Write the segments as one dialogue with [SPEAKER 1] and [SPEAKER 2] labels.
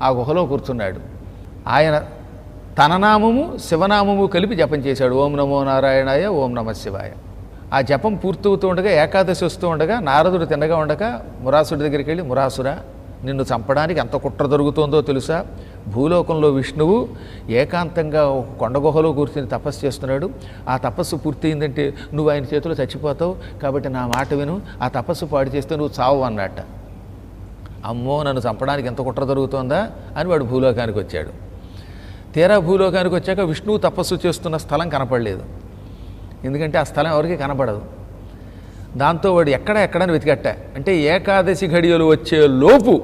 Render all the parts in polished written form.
[SPEAKER 1] ఆ గుహలో కూర్చున్నాడు. ఆయన తన నామము శివనామము కలిపి జపం చేశాడు. ఓం నమో నారాయణాయ, ఓం నమ శివాయ. ఆ జపం పూర్తవుతూ ఉండగా, ఏకాదశి వస్తూ ఉండగా, నారదుడు తిన్నగా ఉండగా మురాసుడి దగ్గరికి వెళ్ళి, మురాసురా, నిన్ను చంపడానికి ఎంత కుట్ర జరుగుతోందో తెలుసా? భూలోకంలో విష్ణువు ఏకాంతంగా ఒక కొండ గుహలో కూర్చుని తపస్సు చేస్తున్నాడు. ఆ తపస్సు పూర్తయిందంటే నువ్వు ఆయన చేతిలో చచ్చిపోతావు, కాబట్టి నా మాట విను, ఆ తపస్సు పాడు చేస్తే నువ్వు చావు అన్నట్ట. అమ్మో, నన్ను చంపడానికి ఎంత కుట్ర జరుగుతోందా అని వాడు భూలోకానికి వచ్చాడు. తీరా భూలోకానికి వచ్చాక విష్ణువు తపస్సు చేస్తున్న స్థలం కనపడలేదు. ఎందుకంటే ఆ స్థలం ఎవరికి కనపడదు. దాంతో వాడు ఎక్కడని వెతికట్ట. అంటే ఏకాదశి ఘడియలు వచ్చే లోపు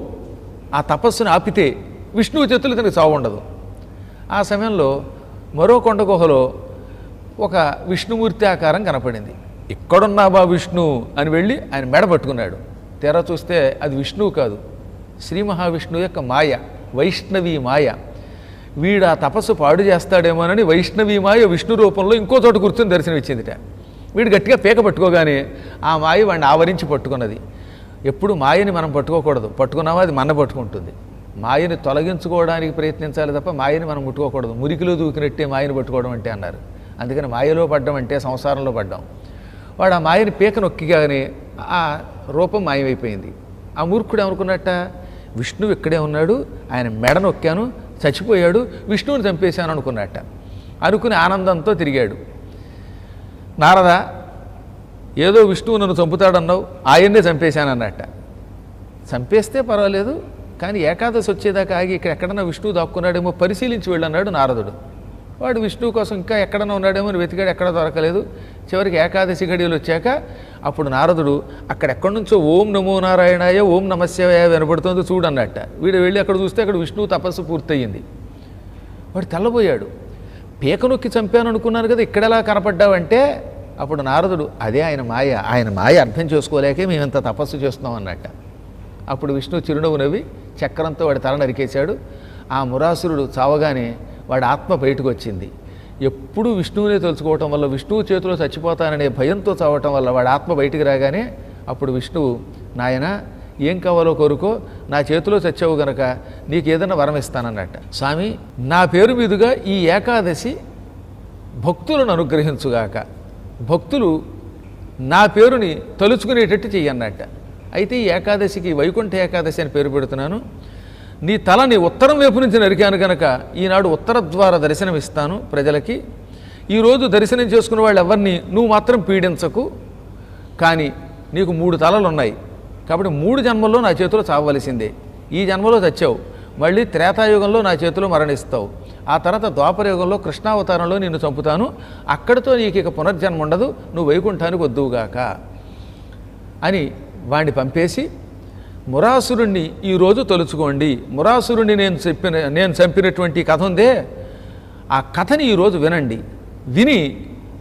[SPEAKER 1] ఆ తపస్సును ఆపితే విష్ణువు చేతులు తనకు చావు ఉండదు. ఆ సమయంలో మరో కొండ గుహలో ఒక విష్ణుమూర్తి ఆకారం కనపడింది. ఇక్కడున్నా బా విష్ణు అని వెళ్ళి ఆయన మెడ పట్టుకున్నాడు. తెర చూస్తే అది విష్ణువు కాదు, శ్రీ మహావిష్ణువు యొక్క మాయ, వైష్ణవీ మాయ. వీడు ఆ తపస్సు పాడు చేస్తాడేమోనని వైష్ణవీ మాయ విష్ణు రూపంలో ఇంకో చోట కూర్చొని దర్శనమిచ్చిందిట. వీడు గట్టిగా పీక పట్టుకోగానే ఆ మాయ వాడిని ఆవరించి పట్టుకున్నది. ఎప్పుడు మాయని మనం పట్టుకోకూడదు, పట్టుకున్నామా అది మన పట్టుకుంటుంది. మాయని తొలగించుకోవడానికి ప్రయత్నించాలి తప్ప మాయని మనం ముట్టుకోకూడదు. మురికిలో దూకినట్టే మాయని పట్టుకోవడం అంటే అన్నారు. అందుకని మాయలో పడ్డం అంటే సంసారంలో పడ్డాం. వాడు ఆ మాయని పీక నొక్కిగానే ఆ రూపం మాయమైపోయింది. ఆ మూర్ఖుడు ఏమనుకున్నట్ట, విష్ణువు ఇక్కడే ఉన్నాడు, ఆయన మెడ నొక్కాను, చచ్చిపోయాడు, విష్ణువుని చంపేశాను అనుకున్నట్ట. అనుకుని ఆనందంతో తిరిగాడు. నారద, ఏదో విష్ణువు నన్ను చంపుతాడన్నావు, ఆయన్నే చంపేశానన్నట్ట. చంపేస్తే పర్వాలేదు, కానీ ఏకాదశి వచ్చేదాకా ఆగి ఇక్కడ ఎక్కడన్నా విష్ణువు దాక్కున్నాడేమో పరిశీలించి వెళ్ళన్నాడు నారదుడు. వాడు విష్ణువు కోసం ఇంకా ఎక్కడన్నా ఉన్నాడేమో అని వెతికాడు, ఎక్కడ దొరకలేదు. చివరికి ఏకాదశి ఘడియలు వచ్చాక అప్పుడు నారదుడు అక్కడెక్కడి నుంచో ఓం నమో నారాయణాయ, ఓం నమశివాయ వినపడుతుందో చూడన్నట్ట. వీడు వెళ్ళి అక్కడ చూస్తే అక్కడ విష్ణువు తపస్సు పూర్తయింది. వాడు తెల్లబోయాడు. పీక నొక్కి చంపాను అనుకున్నాను కదా, ఇక్కడెలా కనపడ్డావంటే అప్పుడు నారదుడు అదే ఆయన మాయ, ఆయన మాయ అర్థం చేసుకోలేకే మేమంత తపస్సు చేస్తున్నాం అన్నట్ట. అప్పుడు విష్ణువు చిరునవ్వు నవ్వి చక్రంతో వాడి తల నరికేశాడు. ఆ మురాసురుడు చావగానే వాడి ఆత్మ బయటకు వచ్చింది. ఎప్పుడూ విష్ణువునే తెలుసుకోవటం వల్ల, విష్ణువు చేతిలో చచ్చిపోతాననే భయంతో చావటం వల్ల వాడి ఆత్మ బయటికి రాగానే అప్పుడు విష్ణువు, నాయన ఏం కావాలో కోరుకో, నా చేతిలో చచ్చావు గనక నీకు ఏదైనా వరం ఇస్తానన్నట్ట. స్వామి, నా పేరు మీదుగా ఈ ఏకాదశి భక్తులను అనుగ్రహించుగాక, భక్తులు నా పేరుని తలుచుకునేటట్టు చెయ్యన్నట్ట. అయితే ఈ ఏకాదశికి వైకుంఠ ఏకాదశి అని పేరు పెడుతున్నాను. నీ తలని ఉత్తరం వైపు నుంచి నరికాను కనుక ఈనాడు ఉత్తర ద్వార దర్శనం ఇస్తాను ప్రజలకి. ఈరోజు దర్శనం చేసుకున్న వాళ్ళు ఎవరిని నువ్వు మాత్రం పీడించకు, కానీ నీకు 3 తలలు ఉన్నాయి కాబట్టి 3 జన్మల్లో నా చేతిలో చావవలసిందే. ఈ జన్మలో చచ్చావు, మళ్ళీ త్రేతాయుగంలో నా చేతిలో మరణిస్తావు, ఆ తర్వాత ద్వాపరయుగంలో కృష్ణావతారంలో నిన్ను చంపుతాను, అక్కడితో నీకు ఇక పునర్జన్మ ఉండదు, నువ్వు వైకుంఠానికి వద్దువుగాక అని వాణ్ణి పంపేసి, మురాసురుణ్ణి ఈరోజు తలుచుకోండి, మురాసురుణ్ణి నేను చంపినటువంటి కథ ఉందే, ఆ కథని ఈరోజు వినండి, విని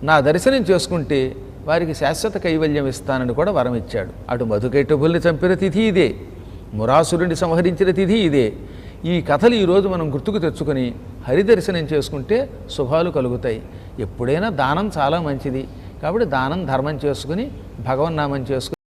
[SPEAKER 1] నా దర్శనం చేసుకుంటే వారికి శాశ్వత కైవల్యం ఇస్తానని కూడా వరం ఇచ్చాడు. అటు మధుకైటభుల్ని చంపిన తిథి ఇదే, మురాసురుణ్ణి సంహరించిన తిథి ఇదే. ఈ కథలు ఈరోజు మనం గుర్తుకు తెచ్చుకొని హరిదర్శనం చేసుకుంటే శుభాలు కలుగుతాయి. ఎప్పుడైనా దానం చాలా మంచిది కాబట్టి దానం ధర్మం చేసుకుని భగవన్నామం చేసుకుని